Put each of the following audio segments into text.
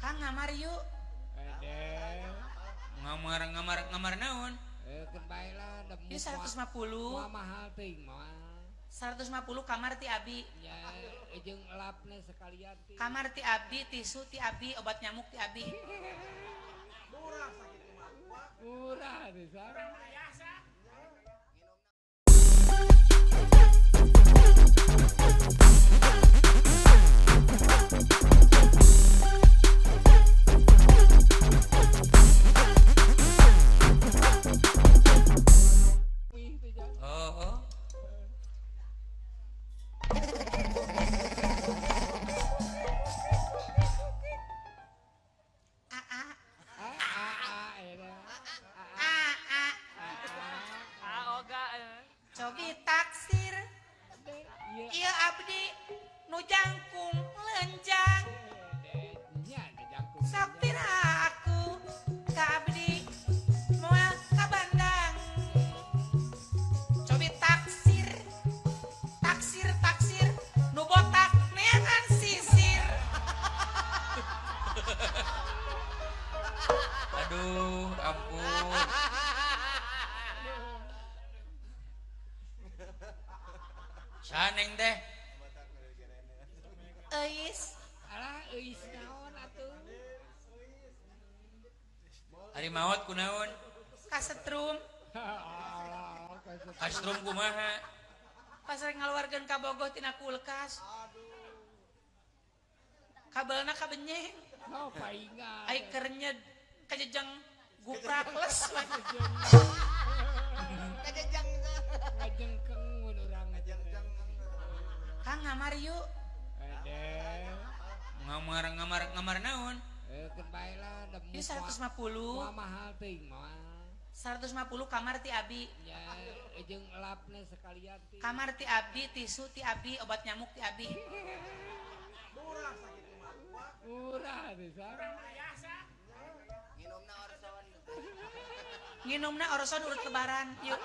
Kang ngamar yuk. Ede. Ngamar naon? Keun bae lah demu. Ini 150. Moal mahal teuing moal. 150 kamar ti abi. Ya, jeung elapna sekalian ti. Kamar ti abi, tisu ti abi, obat nyamuk ti abi. Murah deh, Sar. Oh. Cobi taksir. Iya abdi nu jangkung lenjang. Sapira aku ka abdi moal ka Bandang. Cobi taksir. Taksir nu botak neangan sisir. Aduh, ampun. Saneng deh. Eis. Alah, eis naon atuh? Ari maot kunaon? Kasetrum. Kasetrum kumaha? Pas rek ngaluarkeun ka bogoh tina kulkas. Kabelna kabenyeng. Oh, paingan. Ai kerenyed kajejang guprakles. Kajejang. Ngajengkeng mun urang ngajengkeng. Kang ngamar yuk. Ede. Ngamar naon? Keun bae lah demu. Ini 150. Moal mahal teuing moal. 150 kamar ti abi. Ya, jeung elapna sekalian ti. Kamar ti abi, tisu ti abi, obat nyamuk ti abi. Murah deh, Sar. Nginumna orson urut lebaran. Yuk.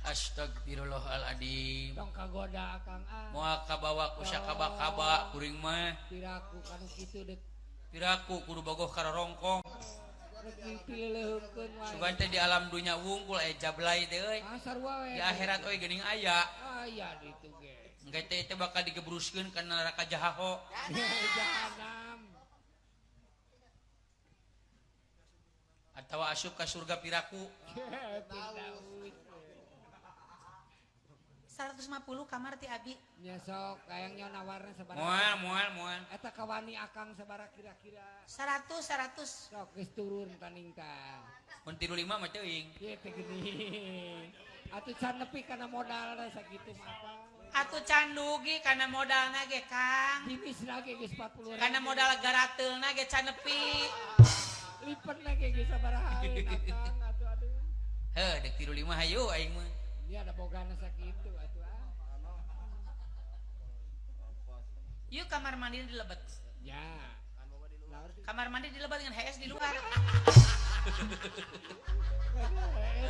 Astagfirullahaladzim. Tong kagoda Kang A. Moal kabawa ku sakaba-kaba kuring mah. Piraku kanu kitu deuk Piraku kudu bogoh karorongkong. rek pileuheumkeun wae. Sugan teh di alam dunya wungkul jablay teh euy. Sarua we. Di akhirat euy geuning aya. Aya ditu ge. Engke teh bakal digebruskeun ka neraka jahanam. Jahanam. Atawa asup ka surga Piraku. Firdaus. 150 kamar ti abi. Nya sok kayangnya nawarna sabaraha. Moal. Eta kawani akang sabaraha kira-kira. 100. Sok geus turun tanding tah. Mun 35 mah teuing. Ieu teh geuning. Atuh can nepi kana modalna sakitu mah. Atuh can dugi kana modalna ge Kang. Dimisna ge geus 40.000. Kana modal garateulna ge can nepi. Lipetna ge geus sabaraha akang atuh aduh. Heuh, dek 35 hayu aing mah. Dia ada bogana sakitu atuh ah. Yuk kamar mandi dilebet. Ya. Kamar mandi dilebet dengan HS di luar.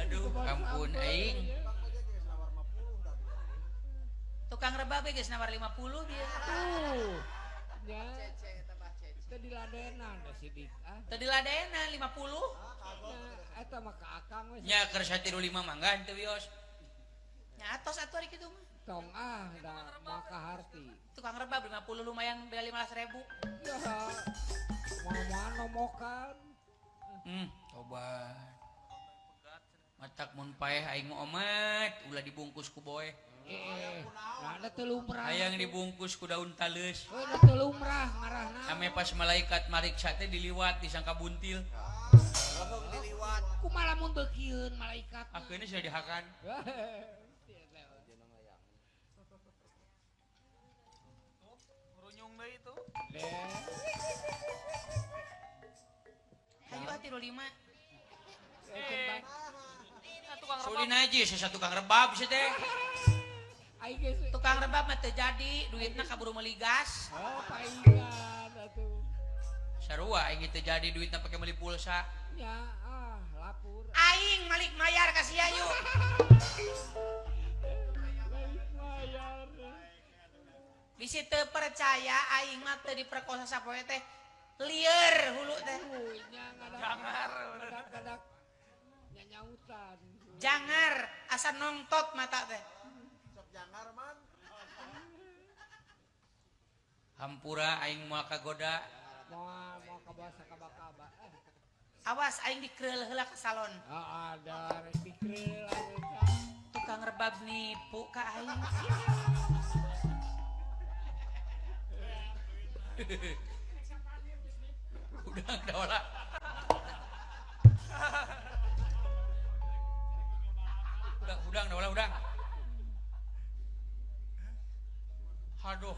Aduh, ampun aing. Tukang rebab geus nawar 50 dia. Ya. Tadi ladenan da sidik ah. Tadi ladena 50. Nah, eta mah ka akang we. Nya keur 35 mangga teu wios. Nya atos atuh ari kitu mah. Tong ah da maka harti. Tukang rebab 50 lumayan beli 15.000. Ya. Mau nomokan. Coba. Matak mun paeh aing omat, ulah dibungkus ku boe. Ada teu lumrah. Hayang dibungkus ku daun taleus. Da teu lumrah ngarahna. Ame pas malaikat mariksa teh diliwat disangka buntil. Diliwat. Kumaha lamun beukieun malaikat. Akeuna sudah dihakan. Runyung deui itu. Hayu ati 05. Tukang rebab. Suli najis sesa tukang rebab sih teh. Tukang rebab mah teu jadi, duitna kaburu meuli gas. Oh, paingan atuh. Sarua aing teu jadi duitna pake meuli pulsa. Ya, lapur. Aing malik mayar ka si Ayu. Malik mayar. bisi teu percaya aing mah teu diperkosa sapoe teh lieur hulu teh. Jangar. Kadang-kadang nyanyautan. Jangar asa nongtot mata teh. Sok jangar man. Hampura aing moal kagoda. Mau kabasa kaba-kaba. Awas aing dikreul heula ka salon. Ada dikril Tukang rebab nipu ka aing. Udang dawala. Udang dawala udang. Haduh.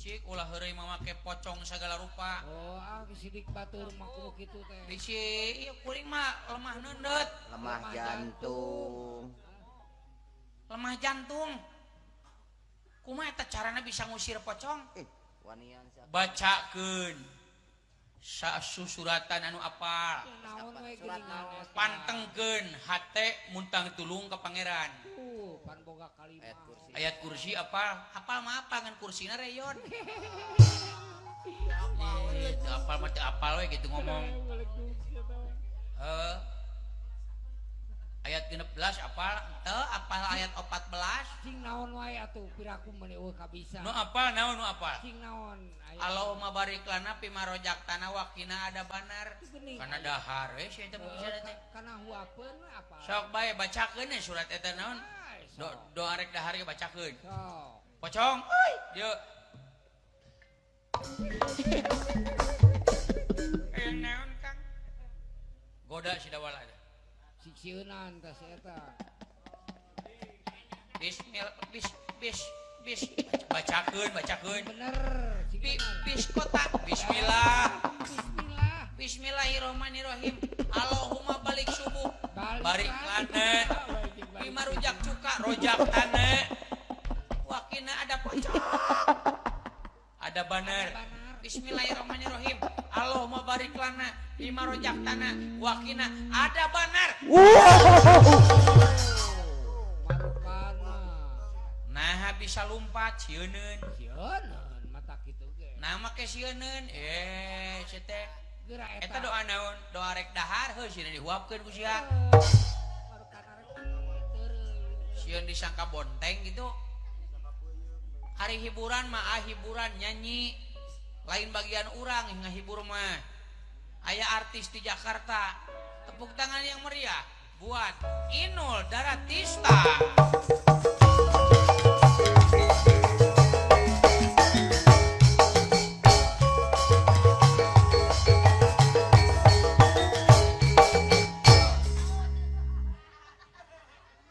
Cik ulah heureuy mah make pocong segala rupa. Oh, sidik batur makhluk itu teh. Bisi ieu kuring mah lemah neundeut, Lemah jantung. lemah jantung. Kumaha eta carana bisa ngusir pocong? Wanian sak. Bacakeun susuratan anu apal. Naon we Surat geuningan naon? eta? Pantengkeun hate muntang tulung ke pangeran. Pan boga kalimat. Ayat kursi. Ayat kursi apal mah apa ngan kursina reyon. Itu apal mah teu apal we gitu ngomong. Ayat 16 apal teu apal ayat 14. Cing naon wae atuh piraku meuni eueuh kabisa. Nu apal naon nu apal? Cing naon? Allahumma barik lana fi marojaktana wa qina ada banar. Geuning. Kana dahar we sia teh bisa teh. Kana huapeun apa? Sok bae bacakeun ya surat eta naon? Doa rek dahar ge bacakeun. Sok. Pocong, euy, dieu. Naon Kang? Goda si dawala teh. Sieunan teh si eta. Bis bacakeun. Bener. Cing bener. Bis kota. Bismillah. Bismillah. Bismillahirrahmanirrahim. Allahumma balik subuh. Barik lana. lana. Bima rujak cuka, rojak tanah. Wakina ada pocong. Ada banar. Bismillahirrahmanirrahim. Allahumma barik lana. Bima rojak tanah. Wakina ada banar. Marukana. Nah bisa lumpat sieuneun. Sieun mata kitu ge. Nah make sieuneun. Teh. Geura Eta doa naon? Doa rek dahar heuh sieun dihuapkeun ku sia. Marukana rek teureun. Sieun disangka bonteng gitu. Hari hiburan mah hiburan nyanyi. Lain bagian urang ngahibur mah. Aya artis di Jakarta. Tepuk tangan yang meriah buat Inul Daratista.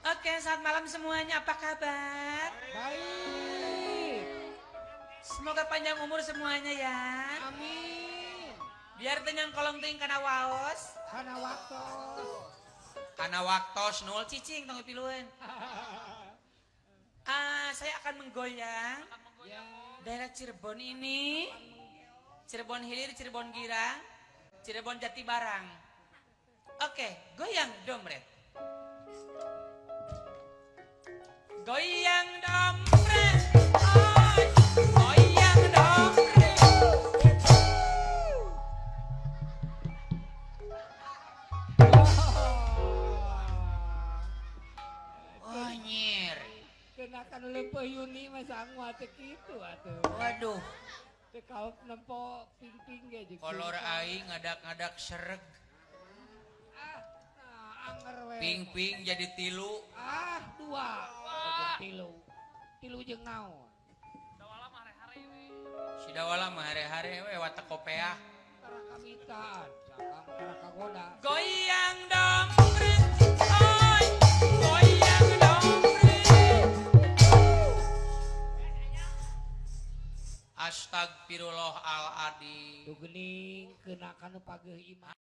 Oke, selamat malam semuanya. Apa kabar? Baik. Semoga panjang umur semuanya ya. Amin. Biar tenyang kolong ting kana waos. Kana waktos. Kana waktos nul cicing tong pilueun. Saya akan menggoyang Ya. daerah Cirebon ini. Cirebon Hilir, Cirebon Girang, Cirebon Jatibarang. Oke, goyang dompret. Goyang dompret. Oi, goyang dompret. Oh, nyir. Kenakan leupeung Yuni mah sangwa teh kitu atuh. Waduh, Teu kaot nempo ping-ping ge jeung. kolor aing ngadak-ngadak sereg. Anger we. Ping-ping jadi tilu. Dua. Tilu jeung naon? Si dawala mah hare-hare we watak kopeah. Tara kamitaan, sakang tara kagoda. Goyang dompret, oi, goyang dompret. Astagfirullahaladzim. Tu geuning kenakan pageih imah.